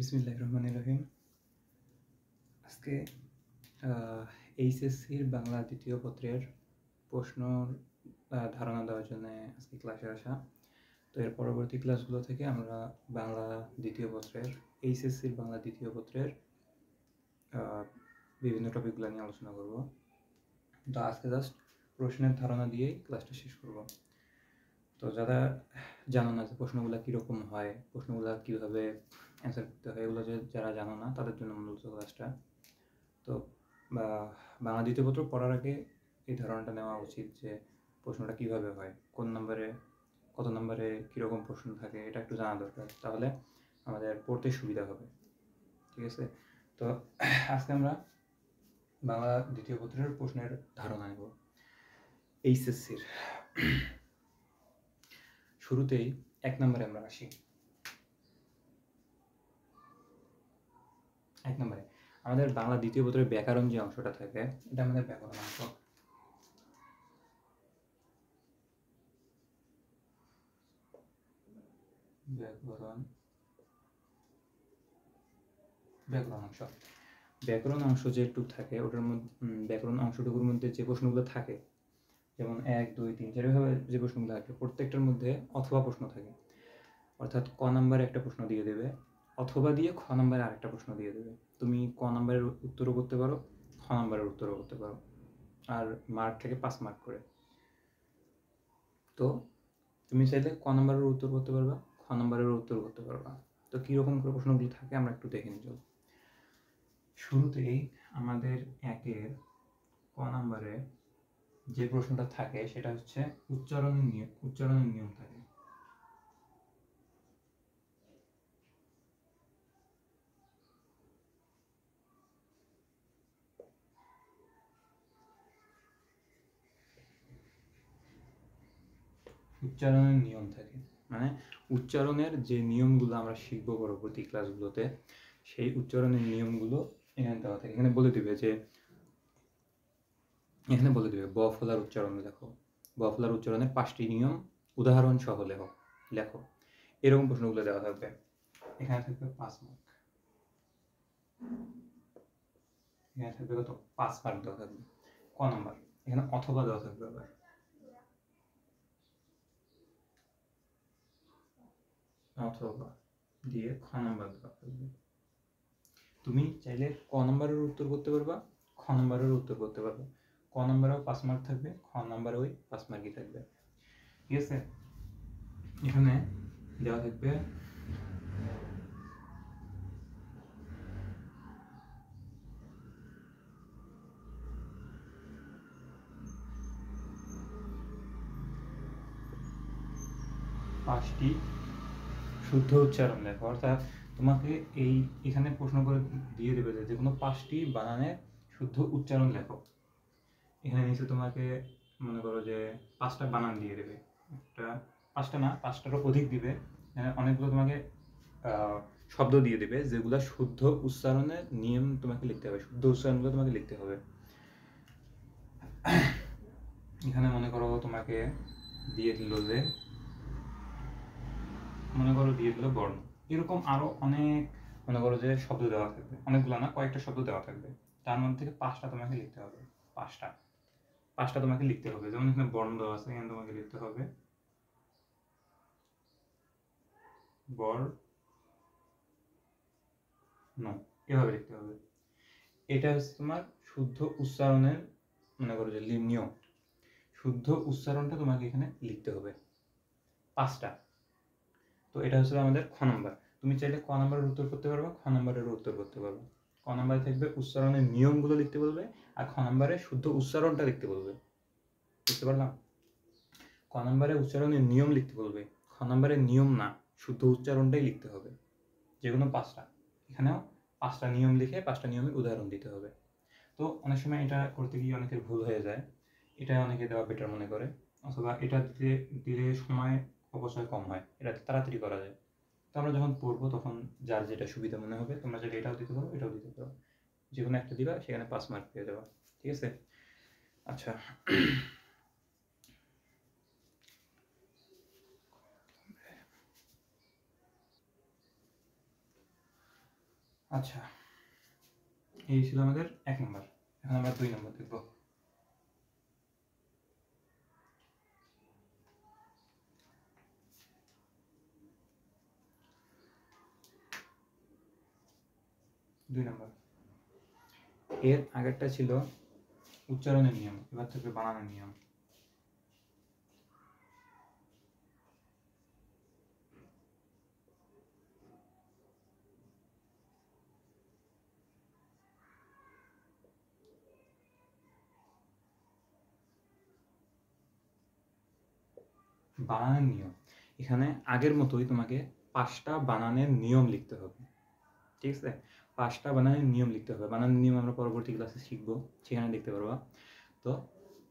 বিসমিল্লাহির রহমানির রহিম। আজকে এইচএসসির বাংলা দ্বিতীয় পত্রের প্রশ্নর ধারণা দেওয়ার জন্য আজকে ক্লাসে আসা। তো এর পরবর্তী ক্লাসগুলো থেকে আমরা বাংলা দ্বিতীয় পত্রের এইচএসসির বাংলা দ্বিতীয় পত্রের বিভিন্ন টপিকগুলো নিয়ে আলোচনা করব। তো আজকে জাস্ট প্রশ্নের ধারণা দিয়েই ক্লাসটা শেষ করব। তো যারা জানো না যে প্রশ্নগুলো কীরকম হয়, প্রশ্নগুলো কীভাবে অ্যান্সার করতে হয়, এগুলো যারা জানো না তাদের জন্য মূলত ক্লাসটা। তো বাংলা দ্বিতীয় পত্র পড়ার আগে এই ধারণাটা নেওয়া উচিত যে প্রশ্নটা কীভাবে হয়, কোন নম্বরে কত নম্বরে কীরকম প্রশ্ন থাকে, এটা একটু জানা দরকার, তাহলে আমাদের পড়তে সুবিধা হবে। ঠিক আছে? তো আজকে আমরা বাংলা দ্বিতীয় পত্রের প্রশ্নের ধারণা নেব এইচএসসির। শুরুতেই 1 নম্বরে আমরা আসি। 1 নম্বরে আমাদের বাংলা দ্বিতীয় পত্রের ব্যাকরণ যে অংশটা থাকে, এটা আমাদের ব্যাকরণ অংশ। ব্যাকরণ অংশ যেটুকু থাকে ওটার মধ্যে ব্যাকরণ অংশটুকুর মধ্যে যে প্রশ্নগুলো থাকে, যেমন 1, 2, 3, 4 এভাবে যে প্রশ্নগুলো থাকে, প্রত্যেকটার মধ্যে অথবা প্রশ্ন থাকে। অর্থাৎ ক নম্বরে একটা প্রশ্ন দিয়ে দেবে, অথবা দিয়ে খ নম্বরে আরেকটা প্রশ্ন দিয়ে দেবে। তুমি ক নম্বরের উত্তরও করতে পারো, খ নম্বরের উত্তরও করতে পারো, আর মার্ক থেকে 5 মার্ক করে। তো তুমি চাইলে ক নম্বরের উত্তর করতে পারবা, খ নম্বরের উত্তর করতে পারবা। তো কীরকম করে প্রশ্নগুলো থাকে আমরা একটু দেখে নিই। শুরুতেই আমাদের 1-এর ক নম্বরে যে প্রশ্নটা থাকে সেটা হচ্ছে উচ্চারণের নিয়ম থাকে। উচ্চারণের নিয়ম থাকে মানে উচ্চারণের যে নিয়মগুলো আমরা শিখব পরবর্তী ক্লাসগুলোতে, সেই উচ্চারণের নিয়মগুলো এখানে দেওয়া থাকে। এখানে বলে দিবে ব ফলার উচ্চারণ লেখো, ব ফলার উচ্চারণের 5টি নিয়ম উদাহরণ সহ লেখো। এরকম প্রশ্নগুলো দেওয়া থাকবে। এখানে থাকবে 5 মার্ক, এখানে থাকবে কত 5 মার্ক দেওয়া থাকবে। ক নাম্বার এখানে অথবা দেওয়া থাকবে, আবার অথবা দিয়ে খ নাম্বার দেওয়া থাকবে। তুমি চাইলে ক নাম্বারের উত্তর করতে পারবা, খ নাম্বারের উত্তর করতে পারবা। ক নাম্বারেও 5 মার্ক থাকবে, খ নাম্বারে ওই 5 মার্কই থাকবে। ঠিক আছে? এখানে দেওয়া থাকবে পাঁচটি শুদ্ধ উচ্চারণ লেখো। অর্থাৎ তোমাকে এখানে প্রশ্ন করে দিয়ে দেবে যে কোনো 5টি বানানের শুদ্ধ উচ্চারণ লেখো। এখানে নিচে তোমাকে মনে করো যে 5টা বানান দিয়ে দেবে, 5টা না 5টারও অধিক দিবে। অনেকগুলো তোমাকে শব্দ দিয়ে দেবে যেগুলো শুদ্ধ উচ্চারণের নিয়ম তোমাকে লিখতে হবে, শুদ্ধ উচ্চারণগুলো তোমাকে লিখতে হবে। এখানে মনে করো তোমাকে দিয়ে দিল বর্ণ। এরকম আরো অনেক মনে করো যে শব্দ দেওয়া থাকবে, অনেকগুলো না কয়েকটা শব্দ দেওয়া থাকবে, তার মধ্যে থেকে 5টা তোমাকে লিখতে হবে। 5টা তোমাকে লিখতে হবে। যেমন এখানে বর্ণ দেওয়া আছে, এখানে তোমাকে লিখতে হবে বর্ণ, এভাবে লিখতে হবে। এটা হচ্ছে তোমার শুদ্ধ উচ্চারণের মনে করো যে নিয়ম। শুদ্ধ উচ্চারণটা তোমাকে এখানে লিখতে হবে 5টা। তো এটা হচ্ছে আমাদের খ নম্বর। তুমি চাইলে ক নম্বরের উত্তর করতে পারবে, খ নম্বরের উত্তর করতে পারবে। ক নম্বরে থাকবে উচ্চারণের নিয়মগুলো লিখতে বলবে, আর খ নম্বরে শুদ্ধ উচ্চারণটা লিখতে বলবে। বুঝতে পারলাম? ক নম্বরে উচ্চারণের নিয়ম লিখতে বলবে, খ নম্বরে নিয়ম না, শুদ্ধ উচ্চারণটাই লিখতে হবে। যেকোনো 5টা, এখানেও 5টা নিয়ম লিখে 5টা নিয়মের উদাহরণ দিতে হবে। তো অনেক সময় এটা করতে গিয়ে অনেকের ভুল হয়ে যায়, এটা অনেকে দেওয়া বেটার মনে করে, অথবা এটা দিলে সময় অপচয় কম হয়, এটা তাড়াতাড়ি করা যায়। তো আমরা যখন পড়বো তখন যার যেটা সুবিধা মনে হবে, তোমরা চাইলে এটাও দিতে পারো, এটাও দিতে পারো, যে কোনো একটা দিবা, সেখানে 5 মার্ক পেয়ে যাবা। ঠিক আছে? আচ্ছা, আচ্ছা, এই ছিল আমাদের 1 নম্বর। এখন আমরা 2 নম্বর দেখব। এর আগেরটা ছিল উচ্চারণের নিয়ম, এবার থাকবে বানানের নিয়ম। বানানের নিয়ম, এখানে আগের মতোই তোমাকে 5টা বানানের নিয়ম লিখতে হবে, ঠিক আছে? 5টা বানানের নিয়ম লিখতে হবে। বানানের নিয়ম আমরা পরবর্তী ক্লাসে শিখবো, সেখানে দেখতে পারবা। তো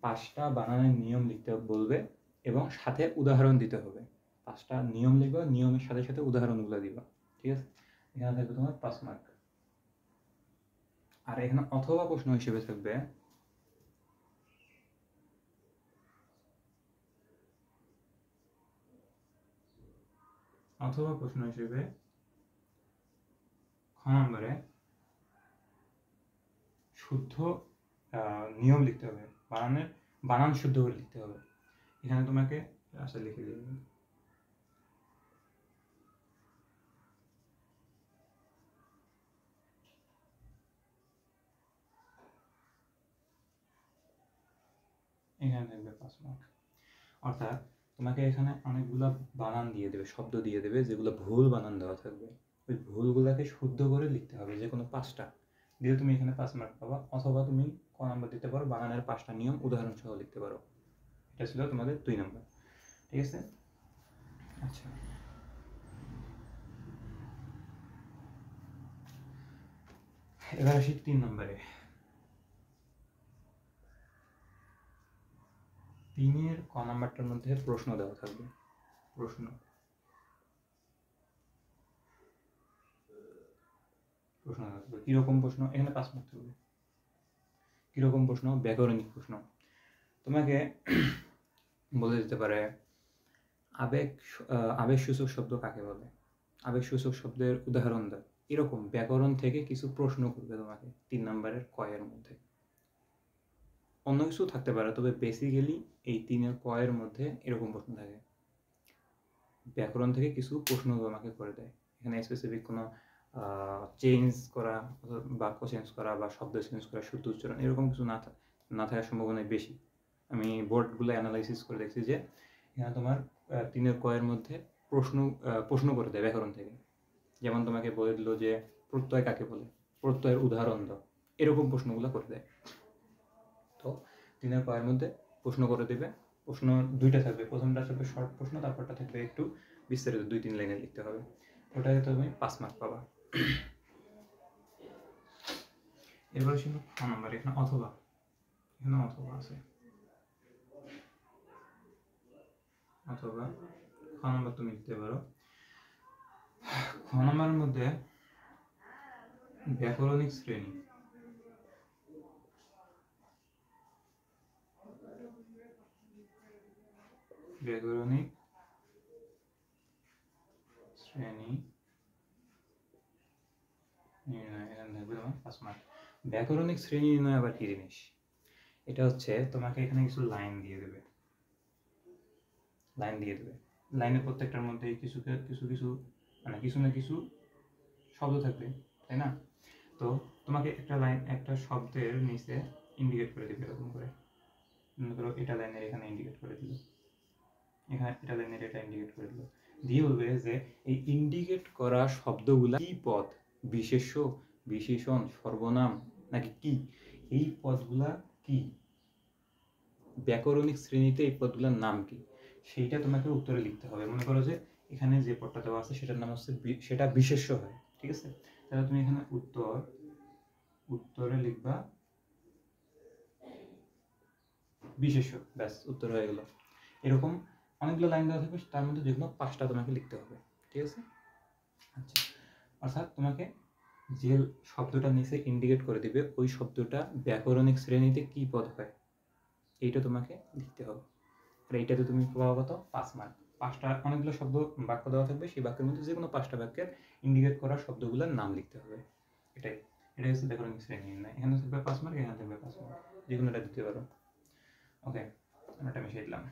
5টা বানানের নিয়ম লিখতে বলবে এবং সাথে উদাহরণ দিতে হবে। 5টা নিয়ম লিখবা, নিয়মের সাথে সাথে উদাহরণগুলো দিবা, ঠিক আছে? এখানে থাকবে তোমার 5 মার্ক। আর এখানে অথবা প্রশ্ন হিসেবে থাকবে খ নম্বরে শুদ্ধ নিয়ম লিখতে হবে, বানান শুদ্ধ করে লিখতে হবে। এখানে তোমাকে লিখে দিবে এখানে থাকবে 5 মার্ক। অর্থাৎ তোমাকে এখানে অনেকগুলো বানান দিয়ে দেবে, শব্দ দিয়ে দেবে, যেগুলো ভুল বানান দেওয়া থাকবে। ওই ভুলগুলোকে শুদ্ধ করে লিখতে হবে, যে কোনো 5টা দিয়ে তুমি এখানে 5 মার্ক পাবা। অথবা তুমি ক নম্বর দিতে পারো, বানানের 5টা নিয়ম উদাহরণ সহ লিখতে পারো। এটা ছিল তোমাদের 2 নম্বর, ঠিক আছে? আচ্ছা, এবার আসি 3 নম্বরে। 3-এর ক নাম্বারটার মধ্যে প্রশ্ন দেওয়া থাকবে। প্রশ্ন দেওয়া থাকবে। কিরকম প্রশ্ন? এখানে 5 মার্ক থাকবে। কিরকম প্রশ্ন? ব্যাকরণিক প্রশ্ন। তোমাকে বলে দিতে পারে আবেগসূচক শব্দ কাকে বলে, আবেগসূচক শব্দের উদাহরণ দাও। এরকম ব্যাকরণ থেকে কিছু প্রশ্ন করবে তোমাকে 3 নম্বরের কয়ের মধ্যে। অন্য কিছু থাকতে পারে, তবে বেসিক্যালি এই 3-এর কয়ের মধ্যে এরকম প্রশ্ন থাকে। ব্যাকরণ থেকে কিছু প্রশ্ন তোমাকে করে দেয়। এখানে স্পেসিফিক কোনো চেঞ্জ করা, বাক্য চেঞ্জ করা বা শব্দ চেঞ্জ করা, শুদ্ধ উচ্চারণ এরকম কিছু না থাকার সম্ভাবনাই বেশি। আমি বোর্ডগুলো অ্যানালাইসিস করে দেখছি যে এখানে তোমার 3-এর কয়ের মধ্যে প্রশ্ন করে দেয় ব্যাকরণ থেকে। যেমন তোমাকে বলে দিল যে প্রত্যয় কাকে বলে, প্রত্যয়ের উদাহরণ দাও, এরকম প্রশ্নগুলো করে দেয়। তো 3-এর কয়ের মধ্যে প্রশ্ন করে দেবে। প্রশ্ন 2টা থাকবে, প্রথমটা থাকবে শর্ট প্রশ্ন, তারপরটা থাকবে একটু বিস্তারিত 2-3 লাইনে লিখতে হবে। ওটাকে তুমি 5 মার্ক পাবা। এবার ছিল খ নম্বর। এখানে অথবা আছে, অথবা খ নম্বর তুমি দিতে পারো। খ নম্বরের মধ্যে ব্যাকরণিক শ্রেণী, ব্যাকরণিক শ্রেণী নির্ণয়। এখানে থাকবে তোমার 5 মার্ক। ব্যাকরণিক শ্রেণী নির্ণয় আবার কি জিনিস? এটা হচ্ছে তোমাকে এখানে কিছু লাইন দিয়ে দেবে। লাইনের প্রত্যেকটার মধ্যে কিছু মানে কিছু না কিছু শব্দ থাকবে, তাই না? তো তোমাকে একটা শব্দের নিচে ইন্ডিকেট করে দিবে এরকম করে। মনে করো এটা লাইনের এখানে ইন্ডিকেট করে দিল, এখানে এটা লাইনের এটা ইন্ডিকেট করে দিল, দিয়ে বলবে যে এই ইন্ডিকেট করা শব্দগুলা কি পদ, বিশেষ্য, বিশেষণ, সর্বনাম নাকি কি? এই পদগুলা কি? ব্যাকরণিক শ্রেণীতে এই পদগুলোর নাম কি? সেইটা তোমাকে উত্তরে লিখতে হবে। মনে করো যে এখানে যে পদটা দেওয়া আছে সেটার নাম হচ্ছে সেটা বিশেষ্য হয়, ঠিক আছে? তাহলে তুমি এখানে উত্তরে লিখবা বিশেষ্য, ব্যাস উত্তর হয়ে গেল। এরকম অনেকগুলো লাইন দেওয়া থাকবে, তার মধ্যে যেগুলো 5টা তোমাকে লিখতে হবে, ঠিক আছে? আচ্ছা, অর্থাৎ তোমাকে যে শব্দটা নিচে ইন্ডিকেট করে দিবে ওই শব্দটা ব্যাকরণিক শ্রেণীতে কি পদ হয় এইটা তোমাকে লিখতে হবে। আর এইটাতে তুমি পাবা কত? 5 মার্ক। 5টা অনেকগুলো বাক্য দেওয়া থাকবে, সেই বাক্যের মধ্যে যে কোনো 5টা বাক্যের ইন্ডিকেট করা শব্দগুলোর নাম লিখতে হবে। এটাই এটাই হচ্ছে ব্যাকরণ শ্রেণী নির্ণয়। এখানে থাকবে 5 মার্ক, এখানে থাকবে 5 মার্ক, যে কোনোটা দিতে পারো। ওকে, আমরা এটা মিশিয়ে দিলাম।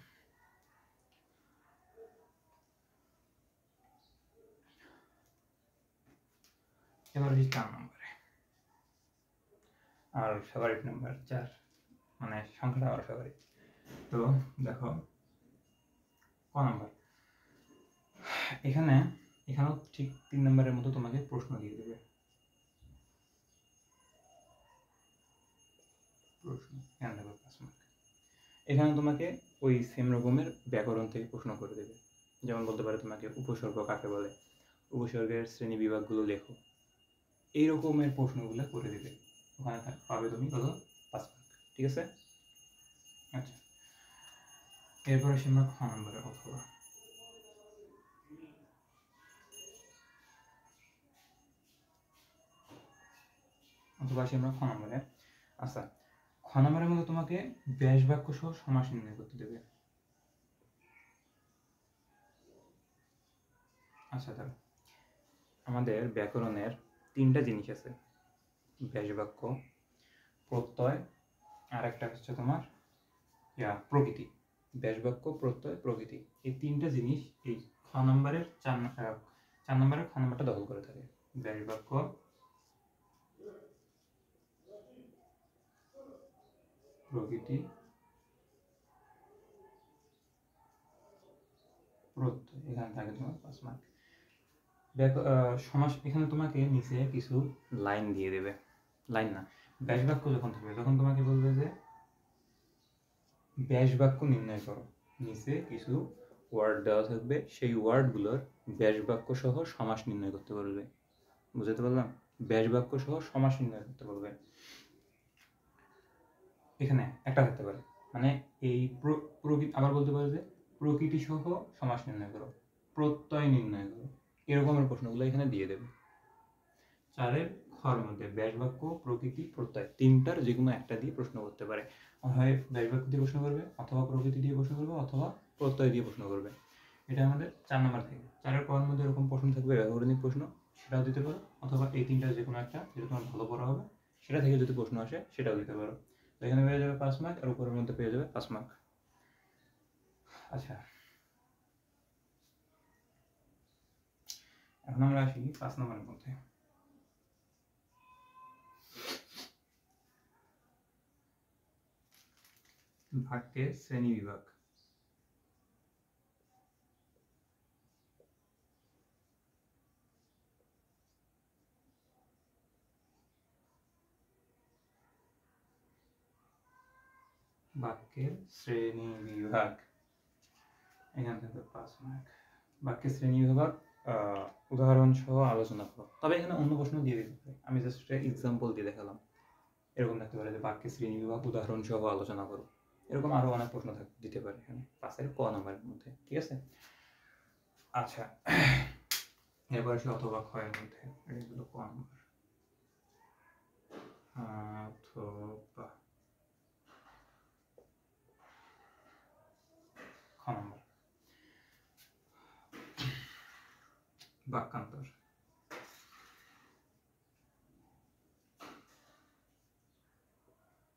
এবার হচ্ছে 4 নম্বরে, আর ফেভারিট নাম্বার 4, মানে সংখ্যাটা আমার ফেভারিট। তো দেখো ক নাম্বার, এখানেও ঠিক 3 নম্বরের মতো তোমাকে প্রশ্ন দিয়ে দেবে। প্রশ্ন এখানে দেখো 5 মার্ক। এখানে তোমাকে ওই সেম রকমের ব্যাকরণ থেকে প্রশ্ন করে দেবে। যেমন বলতে পারে তোমাকে উপসর্গ কাকে বলে, উপসর্গের শ্রেণী বিভাগগুলো লেখো, এই রকমের প্রশ্নগুলো করে দেবে। ওখানে পাবে তুমি কত? 5 মার্ক। ঠিক আছে? আচ্ছা, এরপর আসি আমরা খ নম্বরে। অথবা আসি আমরা খ নম্বরে। আচ্ছা, খ নম্বরের মধ্যে তোমাকে ব্যাস বাক্য সহ সমাস নির্ণয় করতে দেবে। আচ্ছা, তাহলে আমাদের ব্যাকরণের 3টা জিনিস আছে, ব্যাস বাক্য, প্রত্যয়, আর একটা হচ্ছে তোমার প্রকৃতি। ব্যাস বাক্য, প্রত্যয়, প্রকৃতি, এই 3টা জিনিস এই খ নম্বরের 4 নম্বরের খ নম্বরটা দখল করে থাকে। ব্যাস বাক্য, প্রকৃতি, প্রত্যয়, এখানে থাকে তোমার 5 মার্ক। সমাস এখানে তোমাকে নিচে কিছু লাইন দিয়ে দেবে, লাইন না, ব্যাস বাক্য যখন থাকবে তখন তোমাকে বলবে যে ব্যাস বাক্য নির্ণয় করো। নিচে কিছু ওয়ার্ড দেওয়া থাকবে, সেই ওয়ার্ডগুলোর ব্যাস বাক্য সহ সমাস নির্ণয় করতে বলবে। বুঝতে পারলাম? ব্যাস বাক্য সহ সমাস নির্ণয় করতে বলবে। এখানে একটা থাকতে পারে, মানে এই আবার বলতে পারে যে প্রকৃতি সহ সমাস নির্ণয় করো, প্রত্যয় নির্ণয় করো, এরকমের প্রশ্নগুলো এখানে দিয়ে দেবে। 4-এর খর মধ্যে ব্যাস বাক্য, প্রকৃতি, প্রত্যয়, 3টার যে কোনো একটা দিয়ে প্রশ্ন করতে পারে। হয় ব্যাস বাক্য দিয়ে প্রশ্ন করবে, অথবা প্রকৃতি দিয়ে প্রশ্ন করবে, অথবা প্রত্যয় দিয়ে প্রশ্ন করবে। এটা আমাদের 4 নম্বর থেকে। 4-এর খর মধ্যে এরকম প্রশ্ন থাকবে, ব্যবহারিক প্রশ্ন, সেটাও দিতে পারো, অথবা এই 3টার যে কোনো একটা, যেটা তোমার ভালো পড়া হবে সেটা থেকে যদি প্রশ্ন আসে সেটাও দিতে পারো। তো এখানে পেয়ে যাবে 5 মার্ক, আর উপরের মধ্যে পেয়ে যাবে 5 মার্ক। আচ্ছা, এখন আমরা আসি 5 নম্বরের মধ্যে। বাক্যের শ্রেণী বিভাগ। বাক্যের শ্রেণী বিভাগ, এখান থেকে 5 মার্ক। বাক্যের শ্রেণী বিভাগ উদাহরণ সহ আলোচনা করো। তবে এখানে অন্য প্রশ্ন দিয়ে দিতে পারে, আমি জাস্ট এক্সাম্পল দিয়ে দেখালাম। এরকম থাকতে পারে যে বাক্যের শ্রেণী বিভাগ উদাহরণ সহ আলোচনা করো, এরকম আরো অনেক প্রশ্ন দিতে পারে এখানে 5-এর ক নম্বরের মধ্যে। ঠিক আছে? আচ্ছা, এরপর আসি অথবা ক্ষয়ের মধ্যে। এগুলো ক নম্বর, অথবা খ নম্বর। বাক্যান্তর।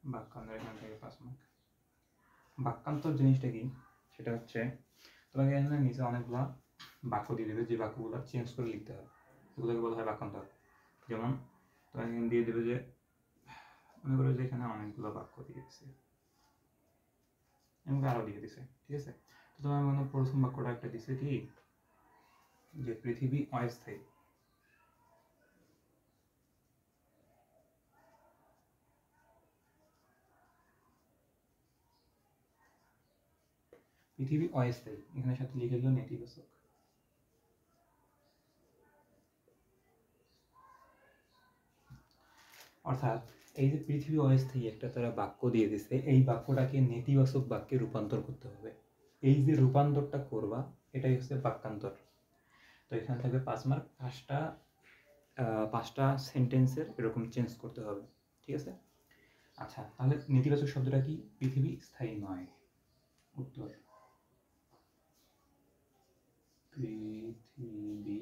বাক্যান্তর, এখান থেকে 5 মার্ক। বাক্যান্তর জিনিসটা কি, সেটা হচ্ছে তোমাকে এখানে নিচে অনেকগুলো বাক্য দিয়ে দেবে, যে বাক্যগুলো চেঞ্জ করে লিখতে হয়, এগুলোকে বলা হয় বাক্যান্তর। যেমন তোমাকে এখানে দিয়ে দেবে যে, মনে করো যে এখানে অনেকগুলো বাক্য দিয়ে দিচ্ছে, এমন আরো দিয়ে দিছে। ঠিক আছে? তো তোমার মনে প্রথম বাক্যটা একটা দিছে কি, যে পৃথিবী অস্থায়ী। পৃথিবী অস্থায়ী, এখানে সাথে লিখে দিল নেতিবাচক। অর্থাৎ এই যে পৃথিবী অস্থায়ী একটা তারা বাক্য দিয়ে দিছে, এই বাক্যটাকে নেতিবাচক বাক্যে রূপান্তর করতে হবে। এই যে রূপান্তরটা করবা, এটাই হচ্ছে বাক্যান্তর। তো এখানে থাকবে 5 মার্ক। 5টা সেন্টেন্সের এরকম চেঞ্জ করতে হবে। ঠিক আছে? আচ্ছা, তাহলে নেতিবাচক শব্দটা কি? পৃথিবী স্থায়ী নয়। উত্তর, পৃথিবী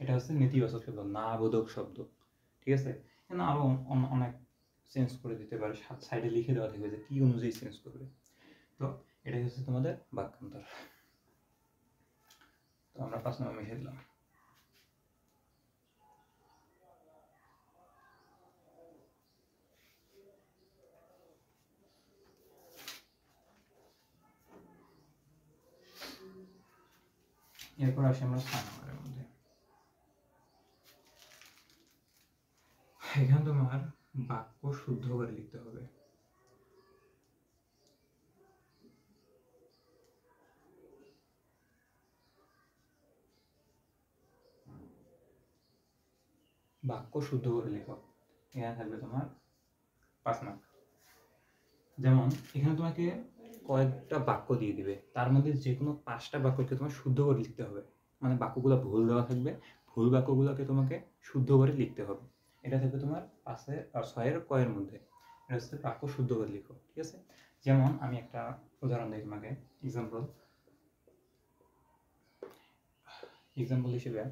এটা হচ্ছে নেতিবাচক শব্দ, না বোধক শব্দ, ঠিক আছে। এখানে আরো অনেক চেঞ্জ করে দিতে পারে, সাইডে লিখে দেওয়া থাকবে যে কি অনুযায়ী চেঞ্জ করবে। তো এটাই হচ্ছে তোমাদের বাক্যান্তর। তো আমরা 5 নম্বর মিশিয়ে দিলাম। এরপর আসি আমরা 6 নম্বরের মধ্যে। এখানে তোমার বাক্য শুদ্ধ করে লিখতে হবে। বাক্য শুদ্ধ করে লেখো। এখানে থাকবে তোমার 5 মার্ক। যেমন এখানে তোমাকে কয়েকটা বাক্য দিয়ে দিবে, তার মধ্যে যে কোনো 5টা বাক্যকে তোমার শুদ্ধ করে লিখতে হবে। মানে বাক্যগুলো ভুল দেওয়া থাকবে, ভুল বাক্যগুলোকে তোমাকে শুদ্ধ করে লিখতে হবে। এটা থাকবে তোমার 6-এর কয়ের মধ্যে। এটা হচ্ছে বাক্য শুদ্ধ করে লিখো, ঠিক আছে। যেমন আমি একটা উদাহরণ দিই তোমাকে, এক্সাম্পল হিসেবে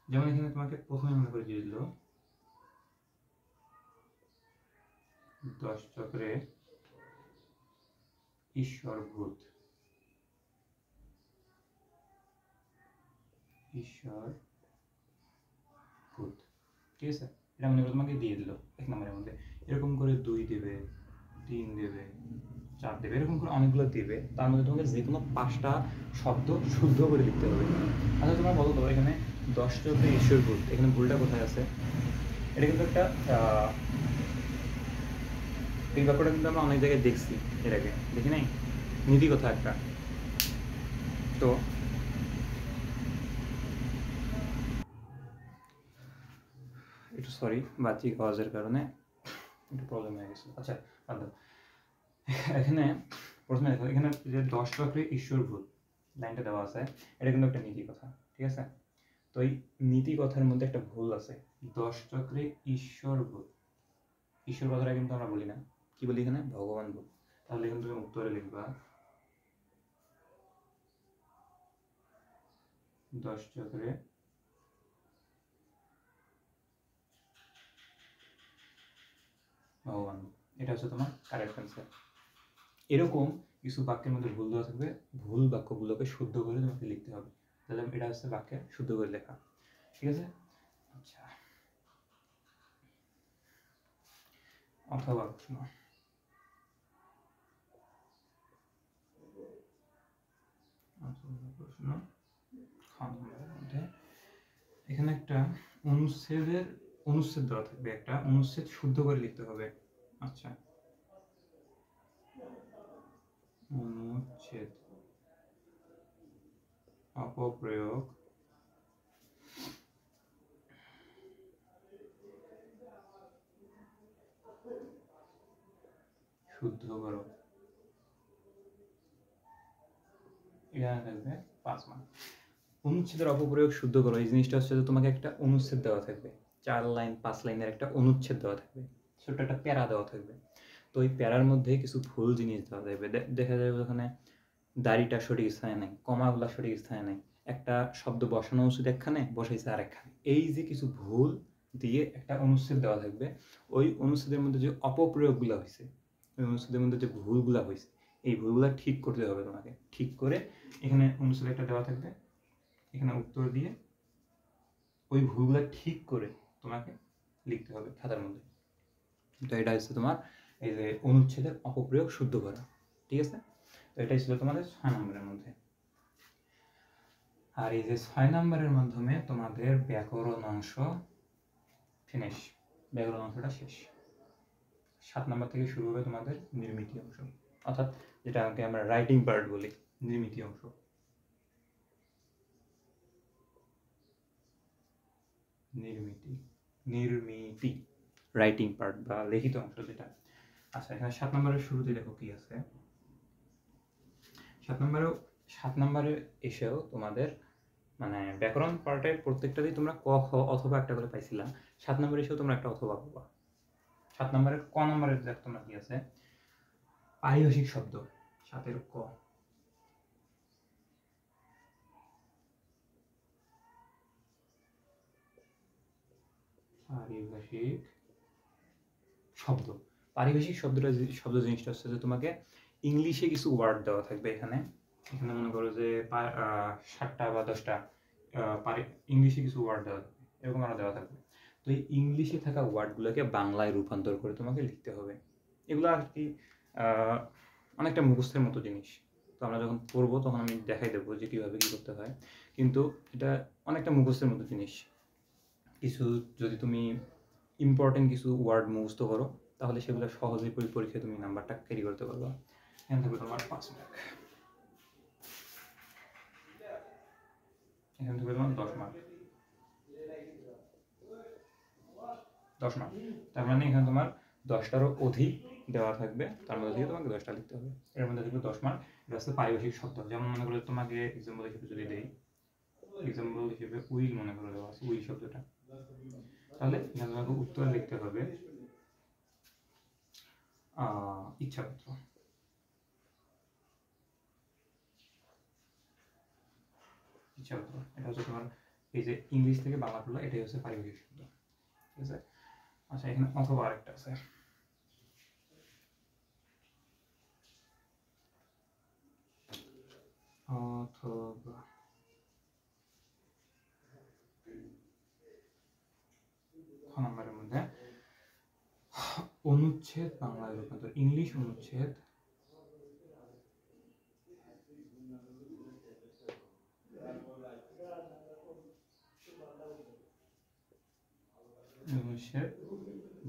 যেমন এখানে তোমাকে প্রথমে মনে করে দিয়ে দিল 10 চক্রে ঈশ্বর ভূত, ঠিক আছে। এটা মনে করে তোমাকে দিয়ে দিল 1 নম্বরের মধ্যে। এরকম করে 2 দেবে, 3 দেবে, 4 দেবে, এরকম করে অনেকগুলো দিবে। তার মধ্যে তোমাকে যে কোনো 5টা শব্দ শুদ্ধ করে লিখতে হবে। আচ্ছা তোমার বলো তো, এখানে 10 চক্রে ঈশ্বর ভূত, এখানে ভুলটা কোথায় আছে? এটা কিন্তু একটা এই ব্যাপারটা কিন্তু আমরা অনেক জায়গায় দেখছি, এর আগে দেখি নাই? নীতি কথা একটা। তো একটু সরি, বাহ্যিক আওয়াজের কারণে একটু প্রবলেম হয়ে গেছে। আচ্ছা বাদ দাও। এখানে প্রথমে দেখো, এখানে যে 10 চক্রে ঈশ্বর ভূত লাইনটা দেওয়া আছে, এটা কিন্তু একটা নীতি কথা, ঠিক আছে। তো এই নীতি কথার মধ্যে একটা ভুল আছে। 10 চক্রে ঈশ্বর ভূত, ঈশ্বর কথাটা কিন্তু আমরা বলি না, কি বলি এখানে? ভগবান ভূত। তাহলে কিন্তু তুমি উত্তরে লিখবা 10 চক্রে ভগবান। এটা হচ্ছে তোমার কারেক্ট অ্যান্সার। এরকম কিছু বাক্যের মধ্যে ভুল দেওয়া থাকবে, ভুল বাক্যগুলোকে শুদ্ধ করে তোমাকে লিখতে হবে। তাহলে এটা হচ্ছে বাক্যে শুদ্ধ করে লেখা, ঠিক আছে। আচ্ছা, অথবা প্রশ্ন। এখানে একটা অনুচ্ছেদ দেওয়া থাকবে, একটা অনুচ্ছেদ শুদ্ধ করে লিখতে হবে। আচ্ছা, অনুচ্ছেদ অপপ্রয়োগ শুদ্ধ করো। এখানে থাকবে 5 মার্ক। অনুচ্ছেদের অপপ্রয়োগ শুদ্ধ করো, এই জিনিসটা হচ্ছে যে তোমাকে একটা অনুচ্ছেদ দেওয়া থাকবে, 4 লাইন 5 লাইনের একটা অনুচ্ছেদ দেওয়া থাকবে, ছোট্ট একটা প্যারা দেওয়া থাকবে। তো ওই প্যারার মধ্যে কিছু ভুল জিনিস দেওয়া থাকবে। দেখা যাবে ওখানে দাড়িটা সঠিক স্থানে নাই, কমাগুলা সঠিক স্থানে নাই, একটা শব্দ বসানো উচিত একখানে, বসাইছে আরেকখানে। এই যে কিছু ভুল দিয়ে একটা অনুচ্ছেদ দেওয়া থাকবে। ওই অনুচ্ছেদের মধ্যে যে অপপ্রয়োগগুলো হয়েছে, ওই অনুচ্ছেদের মধ্যে যে ভুলগুলা হয়েছে, এই ভুলগুলা ঠিক করতে হবে তোমাকে। ঠিক করে এখানে অনুচ্ছেদ একটা দেওয়া থাকবে, এখানে উত্তর দিয়ে ওই ভুলগুলা ঠিক করে তোমাকে লিখতে হবে খাতার মধ্যে। তো এটা হচ্ছে তোমার এই যে অনুচ্ছেদের অপপ্রয়োগ শুদ্ধ করা, ঠিক আছে। তো এটাই ছিল তোমাদের 6 নম্বরের মধ্যে। আর এই যে 6 নম্বরের মাধ্যমে তোমাদের ব্যাকরণ অংশ ফিনিশ, ব্যাকরণ অংশটা শেষ। 7 নম্বর থেকে শুরু হবে তোমাদের নির্মিতি অংশ, অর্থাৎ যেটাকে আমরা রাইটিং পার্ট বলি, নির্মিতি অংশ। নির্মিতি রাইটিং পার্ট বা লিখিত অংশ যেটা। আচ্ছা, এখানে 7 নম্বরের শুরুতে দেখো কি আছে। 7 নম্বরে এসেও তোমাদের মানে ব্যাকরণ পার্টের প্রত্যেকটাতেই তোমরা ক খ অথবা একটা করে পাইছিলা। 7 নম্বরে এসেও তোমরা একটা অথবা পাবা। 7 নম্বরের ক নম্বরের দেখ তোমরা কি আছে, পারিভাষিক শব্দ। 7-এর ক, পারিভাষিক শব্দ। পারিভাষিক শব্দ জিনিসটা হচ্ছে যে তোমাকে ইংলিশে কিছু ওয়ার্ড দেওয়া থাকবে এখানে মনে করো যে 7টা বা 10টা ইংলিশে কিছু ওয়ার্ড দেওয়া থাকবে, এরকম আরো দেওয়া থাকবে। তো এই ইংলিশে থাকা ওয়ার্ডগুলোকে বাংলায় রূপান্তর করে তোমাকে লিখতে হবে। এগুলো আর কি অনেকটা মুখস্থের মতো জিনিস। তো আমরা যখন পড়বো তখন আমি দেখাই দেবো যে কীভাবে কী করতে হয়, কিন্তু এটা অনেকটা মুখস্থের মতো জিনিস। কিছু যদি তুমি ইম্পর্টেন্ট কিছু ওয়ার্ড মুখস্থ করো তাহলে সেগুলো সহজেই পরীক্ষায় তুমি নাম্বারটা ক্যারি করতে পারবা। এখান থেকে তোমার 5 মার্ক, এখান থেকে তোমার 10 মার্ক, 10 মার্ক। তার মানে এখানে তোমার 10টারও অধিক দেওয়া থাকবে, তার মধ্যে থেকে তোমাকে 10টা লিখতে হবে। এর মধ্যে থাকবে 10 মার্ক। এটা হচ্ছে পারিভাষিক শব্দ। যেমন মনে করো তোমাকে এক্সাম্পল হিসেবে যদি দেই, এক্সাম্পল হিসেবে উইল মনে করে দেওয়া আছে, উইল শব্দটা, তাহলে এখানে তোমাকে উত্তর লিখতে হবে ইচ্ছাপত্র। ইচ্ছাপত্র এটা হচ্ছে তোমার এই যে ইংলিশ থেকে বাংলা পড়লো, এটাই হচ্ছে পারিভাষিক শব্দ, ঠিক আছে। আচ্ছা, এখানে অথবা আরেকটা আছে, অথবা নাম্বারের মধ্যে অনুচ্ছেদ বাংলায় রূপান্তর, ইংলিশ অনুচ্ছেদ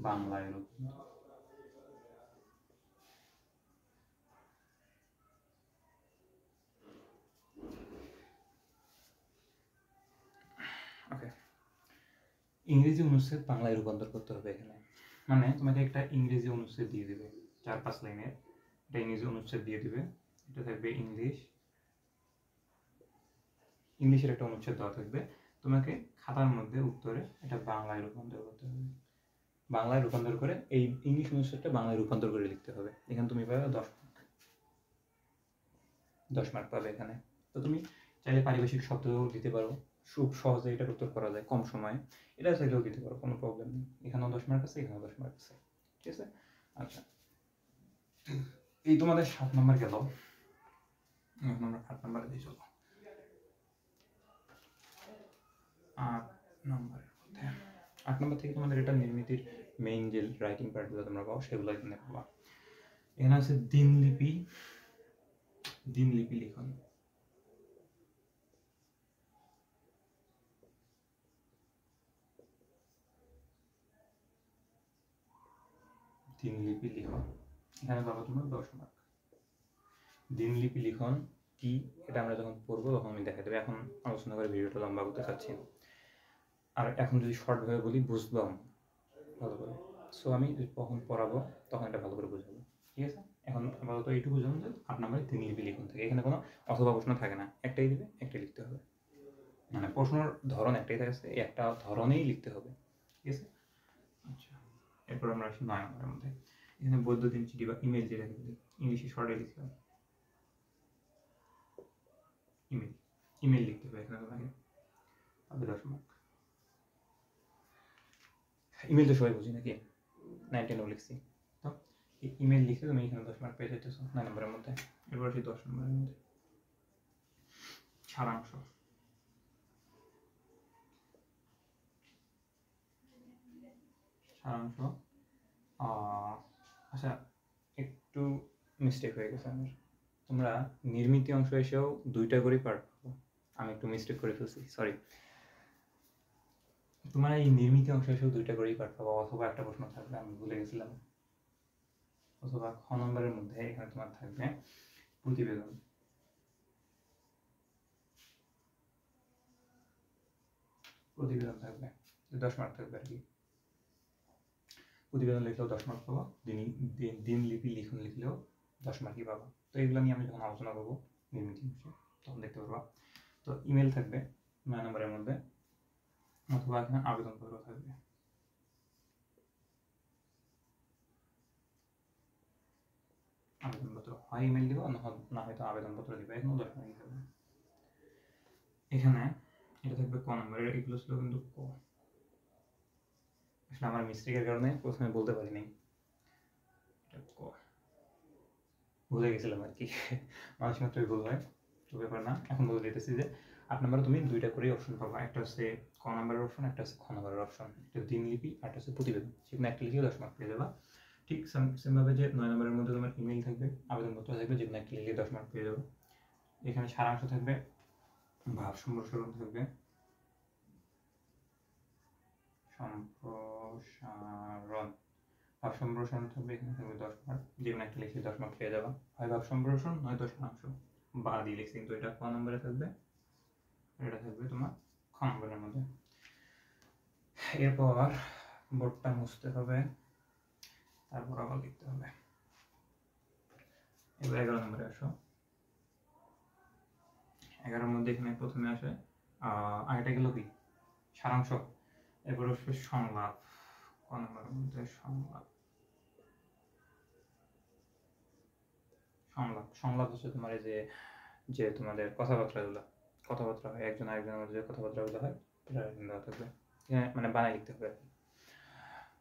বাংলায় রূপান্তর। ওকে, ইংরেজি অনুচ্ছেদ বাংলায় রূপান্তর করতে হবে এখানে। মানে তোমাকে একটা ইংরেজি অনুচ্ছেদ দিয়ে দিবে 4-5 লাইনের, একটা ইংরেজি অনুচ্ছেদ দিয়ে দিবে। এটা থাকবে ইংলিশের একটা অনুচ্ছেদ দেওয়া থাকবে। তোমাকে খাতার মধ্যে উত্তরে এটা বাংলায় রূপান্তর করতে হবে। বাংলায় রূপান্তর করে এই ইংলিশ অনুচ্ছেদটা বাংলায় রূপান্তর করে লিখতে হবে। এখানে তুমি পাবে 10 মার্ক পাবে এখানে। তো তুমি চাইলে পারিভাষিক শব্দও দিতে পারো, খুব সহজে এটা উত্তর করা যায় কম সময়ে, এটা চাইলেও দিতে পারো, কোনো প্রবলেম নেই। এখানেও 10 মার্ক আছে, এখানেও 10 মার্ক আছে, ঠিক আছে। আচ্ছা, এই তোমাদের 7 নম্বর গেল। এখন আমরা 8 নম্বরে দিয়ে চলো। 8 নম্বরের মধ্যে 8 নম্বর থেকে তোমাদের এটা নির্মিতির মেইন যে রাইটিং পার্টগুলো তোমরা পাও সেগুলো এখানে পাবা। এখানে আছে দিনলিপি, দিনলিপি লিখন। দিনলিপি লিখন এখানে পাবো তোমার 10 মার্ক। দিনলিপি লিখন কি এটা আমরা যখন পড়বো তখন আমি দেখা দেবে, এখন আলোচনা করে ভিডিওটা লম্বা করতে চাচ্ছি। আর এখন যদি শর্টভাবে বলি বুঝলাম ভালো করে, সো আমি যখন পড়াবো তখন এটা ভালো করে বুঝাবো, ঠিক আছে। এখন আপাতত এইটুকু বুঝলাম যে 8 নম্বরে দিনলিপি লিখন থাকে, এখানে কোনো অথবা প্রশ্ন থাকে না, একটাই দিবে, একটাই লিখতে হবে। মানে প্রশ্নের ধরন একটাই থাকে, একটা ধরনেই লিখতে হবে, ঠিক আছে। আচ্ছা, এরপর আমরা আসি 9 নম্বরের মধ্যে। এখানে বৈদ্যুতিন চিঠি বা ইমেল যেটাকে বলি, ইংলিশে শর্টে লিখলাম ইমেল। ইমেল লিখতে হবে এখানে তোমাকে, পাবে 10 মার্ক। ইমেল তো সবাই বুঝি নাকি, 9 10 লিখছি, তো ইমেল লিখে তুমি এখানে 10 মার্ক পেয়ে যেতেছো 9 নম্বরের মধ্যে। এরপর আসি 10 নম্বরের মধ্যে, সারাংশ। সারাংশ আচ্ছা, একটু মিস্টেক হয়ে গেছে আমার। তোমরা নির্মিতি অংশ এসেও 2টা করেই পার্ট পাবো, আমি একটু মিস্টেক করে ফেলছি, সরি। তোমরা এই নির্মিতি অংশ এসেও 2টা করেই পার্ট পাবো, অথবা একটা প্রশ্ন থাকবে, আমি ভুলে গেছিলাম। অথবা খ নম্বরের মধ্যে এখানে তোমার থাকবে প্রতিবেদন। প্রতিবেদন থাকবে 10 মার্ক থাকবে আর কি। প্রতিবেদন লিখলেও 10 মার্ক পাবো, দিনলিপি লিখন লিখলেও 10 মার্কই পাবো। তো এগুলো নিয়ে আমি যখন আলোচনা করবো নির্মিতি অংশে তখন দেখতে পারবা। তো ইমেল থাকবে 9 নম্বরের মধ্যে, অথবা এখানে আবেদনপত্র থাকবে। আবেদনপত্র হয় ইমেল দিব, না হয়তো আবেদনপত্র দিবে, এখানে 10 মার্কই থাকবে। এখানে এটা থাকবে ক নম্বরের, এগুলো ছিল কিন্তু ক। আসলে আমার মিস্টেকের কারণে প্রথমে বলতে পারি নাই, ভুলে গেছিলাম আর কি। মানুষ মাত্রই ভুল হয়, তো ব্যাপার না। এখন বলে দিতেছি যে 8 নম্বরে তুমি 2টা করেই অপশন পাবা, একটা হচ্ছে ক নম্বরের অপশন, একটা হচ্ছে খ নম্বরের অপশন। একটা দিনলিপি আর একটা হচ্ছে প্রতিবেদন, সেখানে একটা লিখে 10 মার্ক পেয়ে যাবা। ঠিক সেমভাবে যে 9 নম্বরের মধ্যে তোমার ইমেইল থাকবে, আবেদনপত্র থাকবে, যেখানে একটা লিখে 10 মার্ক পেয়ে যাবে। এখানে সারাংশ থাকবে, ভাব সম্প্রসারণ থাকবে, ভাব সম্প্রসারণ থাকবে, এখানে থাকবে 10 মার্ক, যেখানে একটা লিখে 10 মার্ক পেয়ে যাবা। হয় ভাব সম্প্রসারণ নয়তো সারাংশ বা দিয়ে লিখছি, কিন্তু এটা ক নম্বরে থাকবে, এটা থাকবে তোমার খ নম্বরের মধ্যে। এরপর বোর্ডটা মুছতে হবে, তারপর আবার লিখতে হবে। এবার 11 নম্বরে আসো। 11-এর মধ্যে এখানে প্রথমে আসে আগেটা গেল কি সারাংশ, এরপর আসবে সংলাপ। ক নম্বরের মধ্যে সংলাপ, সংলাপ হচ্ছে তোমার এই যে তোমাদের কথাবার্তা হয়, একজন আরেকজনের মধ্যে যে কথাবার্তাগুলো হয়, এটা দেওয়া থাকবে, মানে বানায় লিখতে হবে।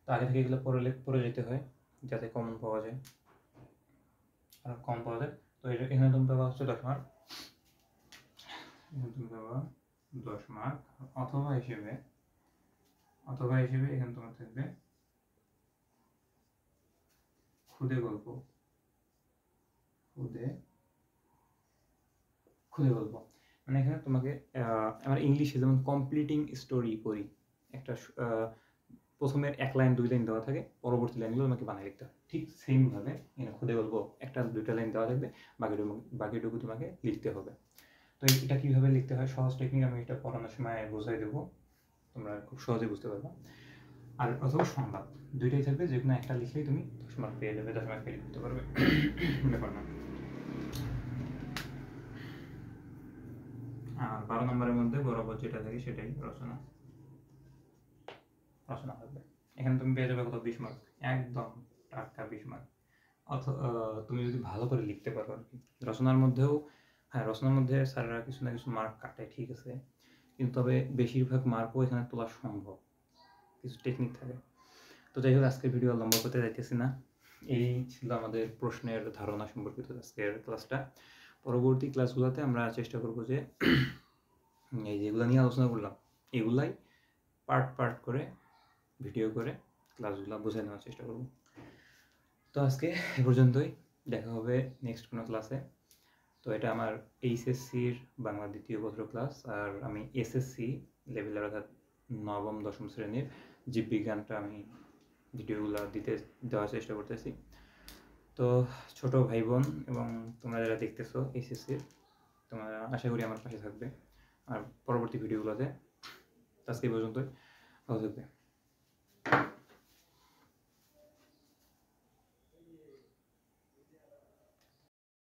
তো আগে থেকে এগুলো পড়ে যেতে হয় যাতে কমন পাওয়া যায়, আর কম পাওয়া যায়। তো এখানে তুমি পাবা হচ্ছে 10 মার্ক, এখানে তুমি পাবা 10 মার্ক। অথবা হিসেবে এখানে তোমার থাকবে খুদে গল্প, মানে এখানে তোমাকে আমরা ইংলিশে যেমন কমপ্লিটিং স্টোরি করি, একটা প্রথমের 1 লাইন 2 লাইন দেওয়া থাকে, পরবর্তী লাইনগুলো তোমাকে বানিয়ে লিখতে হয়। ঠিক সেম ভাবে এখানে খুদে গল্প 1-2টা লাইন দেওয়া থাকবে, বাকিটুকু তোমাকে লিখতে হবে। তো এটা কিভাবে লিখতে হয় সহজ টেকনিক আমি এটা পড়ানোর সময় বোঝাই দেবো, তোমরা খুব সহজে বুঝতে পারবা। আর অথবা সংলাপ, দুইটাই থাকবে, যে কোনো একটা লিখলেই তুমি 10 মার্ক পেয়ে যাবে, 10 মার্ক পেয়ে লিখতে পারবে, ব্যাপার না। আর 12 নম্বরের মধ্যে বরাবর যেটা থাকে সেটাই রচনা থাকবে। এখানে তুমি পেয়ে যাবে কত 20 মার্ক, একদম টাটকা 20 মার্ক। তুমি যদি ভালো করে লিখতে পারো আর কি। রচনার মধ্যেও রচনার মধ্যে স্যাররা কিছু না কিছু মার্ক কাটে, ঠিক আছে, কিন্তু তবে বেশিরভাগ মার্কও এখানে তোলা সম্ভব, কিছু টেকনিক থাকে। তো যাই হোক, আজকের ভিডিও লম্বা করতে যাইতেছি না, এই ছিল আমাদের প্রশ্নের ধারণা সম্পর্কিত আজকের ক্লাসটা। পরবর্তী ক্লাসগুলোতে আমরা চেষ্টা করবো যে এই যেগুলো নিয়ে আলোচনা করলাম এগুলাই পার্ট করে ভিডিও করে ক্লাসগুলো বুঝে নেওয়ার চেষ্টা করব। তো আজকে এ পর্যন্তই, দেখা হবে নেক্সট কোনো ক্লাসে। তো এটা আমার এইচএসসির বাংলা 2য় পত্র ক্লাস, আর আমি এসএসসি লেভেলের অর্থাৎ 9ম 10ম শ্রেণীর জীববিজ্ঞানটা আমি ভিডিওগুলো দেওয়ার চেষ্টা করতেছি। তো ছোট ভাই বোন এবং তোমরা যারা দেখতেছো এইচএসসির, তোমরা আশা করি আমার পাশে থাকবে আর পরবর্তী ভিডিওগুলোতে। আজকে এই পর্যন্তই, ভালো থাকবে।